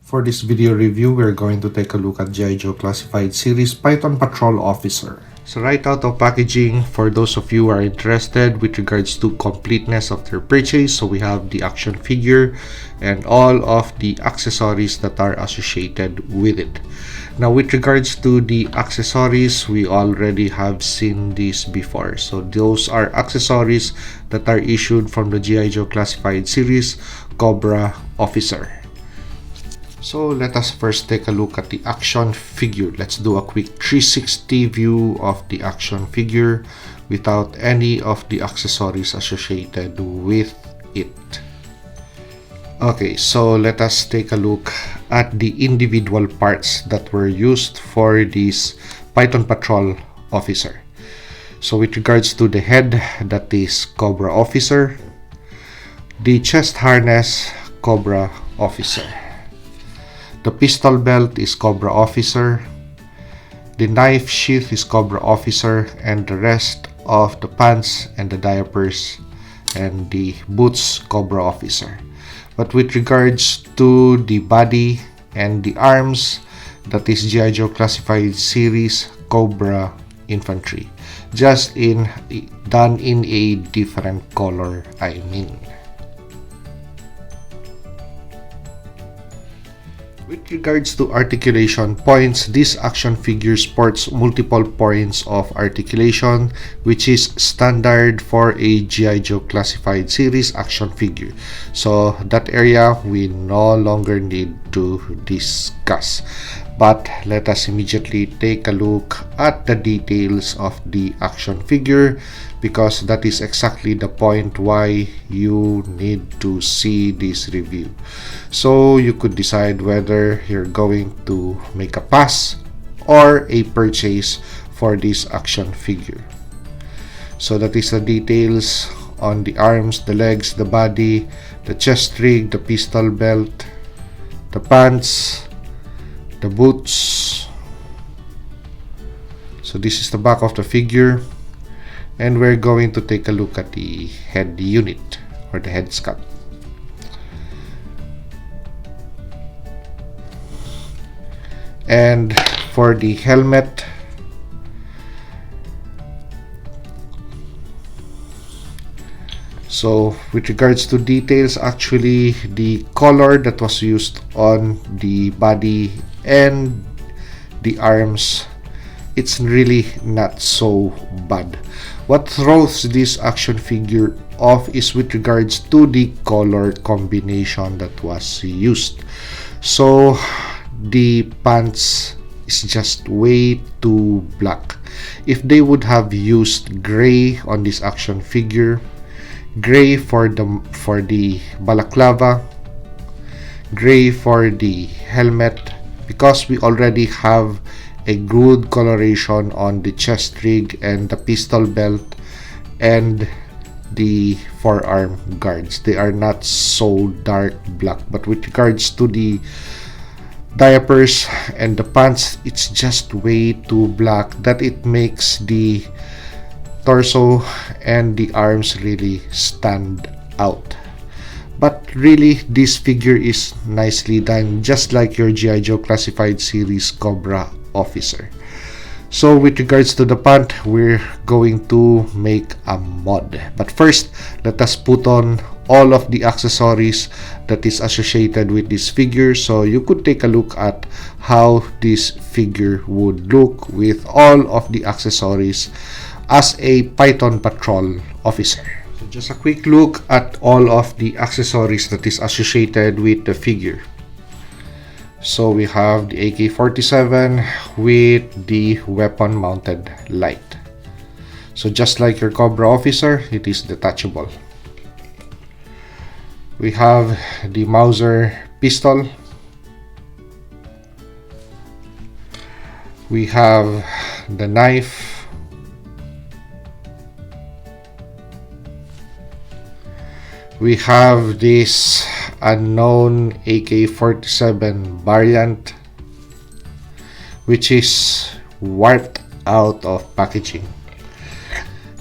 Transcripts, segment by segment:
For this video review, we're going to take a look at G.I. Joe Classified Series Python Patrol Officer. So right out of packaging, for those of you who are interested with regards to completeness of their purchase, so we have the action figure and all of the accessories that are associated with it. Now with regards to the accessories, we already have seen this before. So those are accessories that are issued from the G.I. Joe Classified Series Cobra Officer. So let us first take a look at the action figure. Let's do a quick 360 view of the action figure without any of the accessories associated with it. Okay, so let us take a look at the individual parts that were used for this Python Patrol Officer. So with regards to the head, that is Cobra Officer. The chest harness, Cobra Officer. The pistol belt is Cobra Officer. The knife sheath is Cobra Officer, and the rest of the pants and the diapers and the boots, Cobra Officer. But with regards to the body and the arms, that is G.I. Joe Classified Series Cobra Infantry. Just done in a different color, I mean. With regards to articulation points, this action figure sports multiple points of articulation, which is standard for a G.I. Joe Classified Series action figure. So that area we no longer need to discuss. But let us immediately take a look at the details of the action figure, because that is exactly the point why you need to see this review. So you could decide whether you're going to make a pass or a purchase for this action figure. So that is the details on the arms, the legs, the body, the chest rig, the pistol belt, the pants, the boots. So this is the back of the figure, and we're going to take a look at the head unit or the head sculpt. And for the helmet, so with regards to details, actually the color that was used on the body and the arms, it's really not so bad. What throws this action figure off is with regards to the color combination that was used. So the pants is just way too black. If they would have used gray on this action figure, gray for the balaclava, gray for the helmet, because we already have a good coloration on the chest rig and the pistol belt and the forearm guards. They are not so dark black, but with regards to the diapers and the pants, it's just way too black that it makes the torso and the arms really stand out. But really, this figure is nicely done, just like your G.I. Joe Classified Series Cobra Officer. So with regards to the pant, we're going to make a mod. But first, let us put on all of the accessories that is associated with this figure, so you could take a look at how this figure would look with all of the accessories as a Python Patrol Officer. So just a quick look at all of the accessories that is associated with the figure. So we have the AK-47 with the weapon mounted light. So just like your Cobra Officer, it is detachable. We have the Mauser pistol. We have the knife. We have this unknown AK-47 variant, which is warped out of packaging,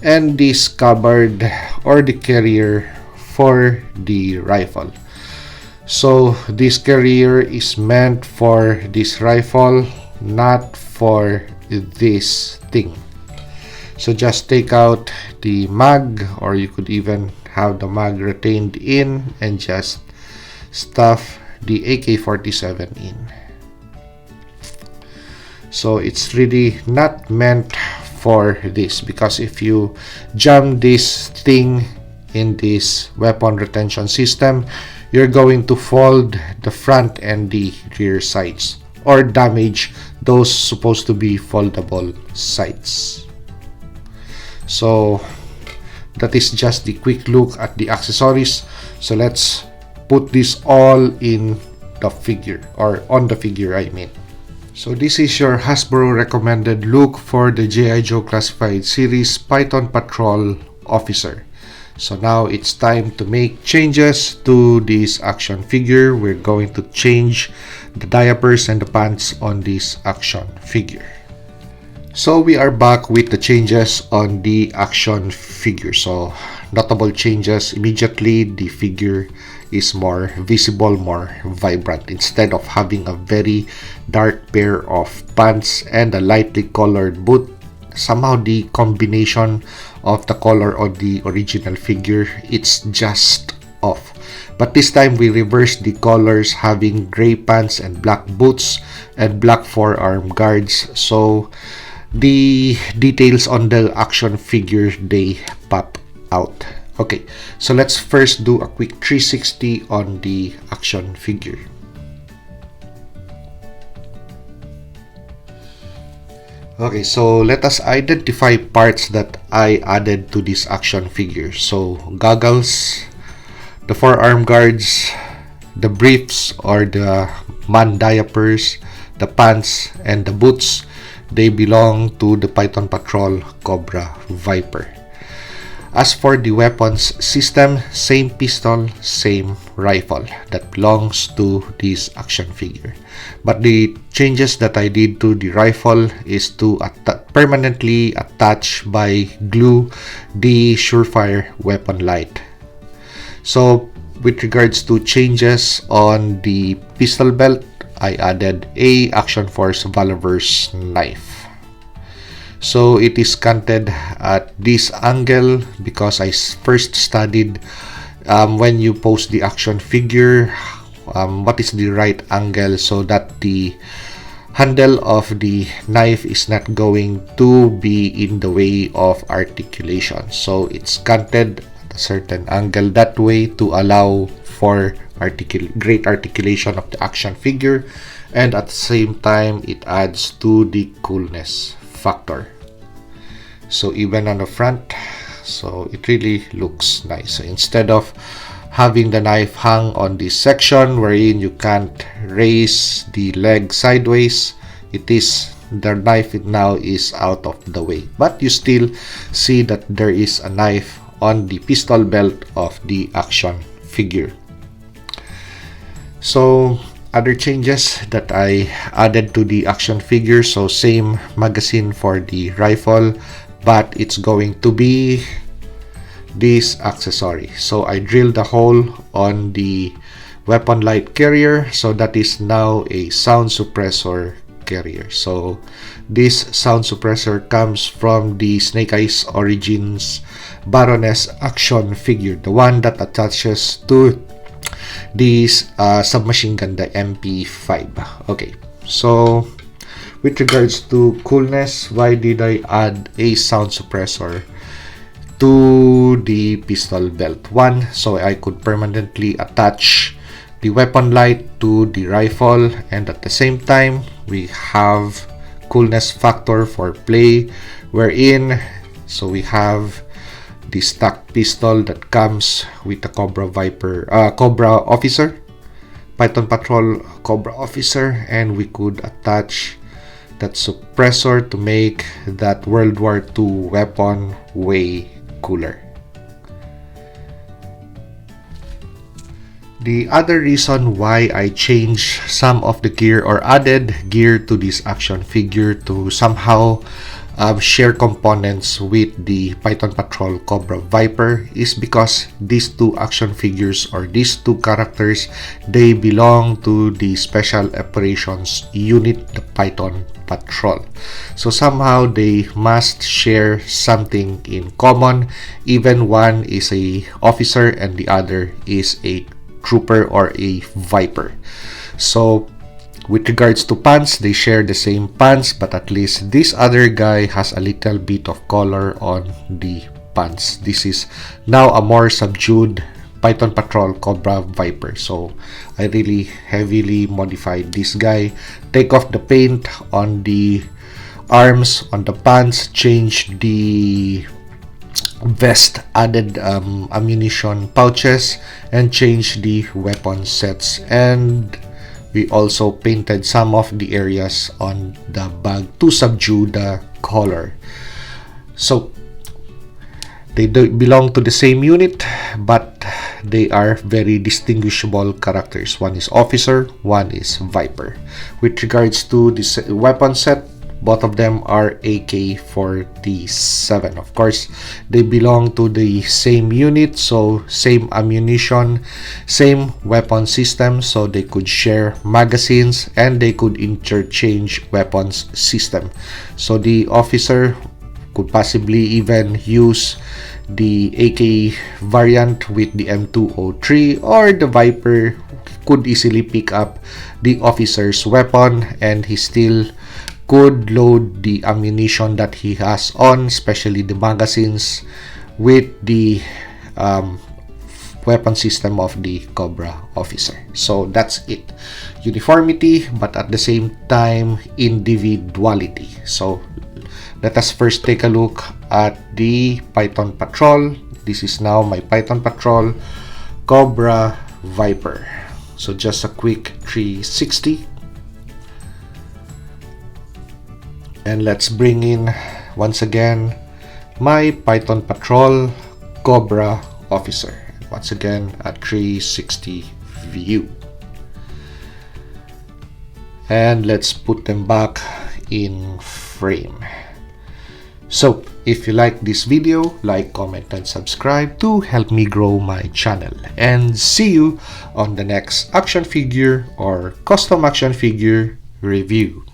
and the scabbard or the carrier for the rifle. So this carrier is meant for this rifle, not for this thing. So just take out the mag, or you could even have the mag retained in and just stuff the AK-47 in. So it's really not meant for this, because if you jam this thing in this weapon retention system, you're going to fold the front and the rear sides, or damage those supposed to be foldable sides. So that is just the quick look at the accessories. So let's put this all in the figure, or on the figure I mean. So this is your Hasbro recommended look for the G.I. Joe Classified Series Python Patrol Officer. So now it's time to make changes to this action figure. We're going to change the diapers and the pants on this action figure. So we are back with the changes on the action figure. So notable changes: immediately the figure is more visible, more vibrant. Instead of having a very dark pair of pants and a lightly colored boot, somehow the combination of the color of the original figure, it's just off. But this time we reversed the colors, having gray pants and black boots and black forearm guards. So the details on the action figure, they pop out. Okay, so let's first do a quick 360 on the action figure. Okay, so let us identify parts that I added to this action figure. So goggles, the forearm guards, the briefs or the man diapers, the pants, and the boots, they belong to the Python Patrol Cobra Viper. As for the weapons system, same pistol, same rifle that belongs to this action figure. But the changes that I did to the rifle is to permanently attach by glue the Surefire weapon light. So with regards to changes on the pistol belt, I added a Action Force Valorverse knife. So it is canted at this angle because I first studied when you pose the action figure, what is the right angle so that the handle of the knife is not going to be in the way of articulation. So it's canted at a certain angle that way to allow for great articulation of the action figure, and at the same time it adds to the coolness factor. So even on the front, so it really looks nice. So instead of having the knife hang on this section wherein you can't raise the leg sideways, the knife now is out of the way, but you still see that there is a knife on the pistol belt of the action figure. So other changes that I added to the action figure, so same magazine for the rifle, but it's going to be this accessory. So I drilled a hole on the weapon light carrier, so that is now a sound suppressor carrier. So this sound suppressor comes from the Snake Eyes Origins Baroness action figure, the one that attaches to this submachine gun, the MP5. Okay, so with regards to coolness, why did I add a sound suppressor to the pistol belt? One, so I could permanently attach the weapon light to the rifle, and at the same time we have coolness factor for play, wherein so we have the stock pistol that comes with the Cobra Officer, Python Patrol Cobra Officer, and we could attach that suppressor to make that World War II weapon way cooler. The other reason why I changed some of the gear or added gear to this action figure to somehow share components with the Python Patrol Cobra Viper is because these two action figures or these two characters, they belong to the Special Operations Unit, the Python Patrol. So somehow they must share something in common, even one is a officer and the other is a trooper or a Viper. So with regards to pants, they share the same pants, but at least this other guy has a little bit of color on the pants. This is now a more subdued Python Patrol Cobra Viper. So I really heavily modified this guy. Take off the paint on the arms, on the pants, change the vest, added ammunition pouches, and change the weapon sets, and we also painted some of the areas on the bag to subdue the color. So they belong to the same unit, but they are very distinguishable characters. One is officer, one is Viper. With regards to the weapon set, both of them are AK-47. Of course, they belong to the same unit, so same ammunition, same weapon system, so they could share magazines and they could interchange weapons system. So the officer could possibly even use the AK variant with the M203, or the Viper could easily pick up the officer's weapon and he still could load the ammunition that he has on, especially the magazines, with the weapon system of the Cobra officer. So that's it. Uniformity, but at the same time individuality. So let us first take a look at the Python Patrol. This is now my Python Patrol Cobra Viper. So just a quick 360. And let's bring in once again my Python Patrol Cobra officer. Once again at 360 view. And let's put them back in frame. So if you like this video, like, comment, and subscribe to help me grow my channel. And see you on the next action figure or custom action figure review.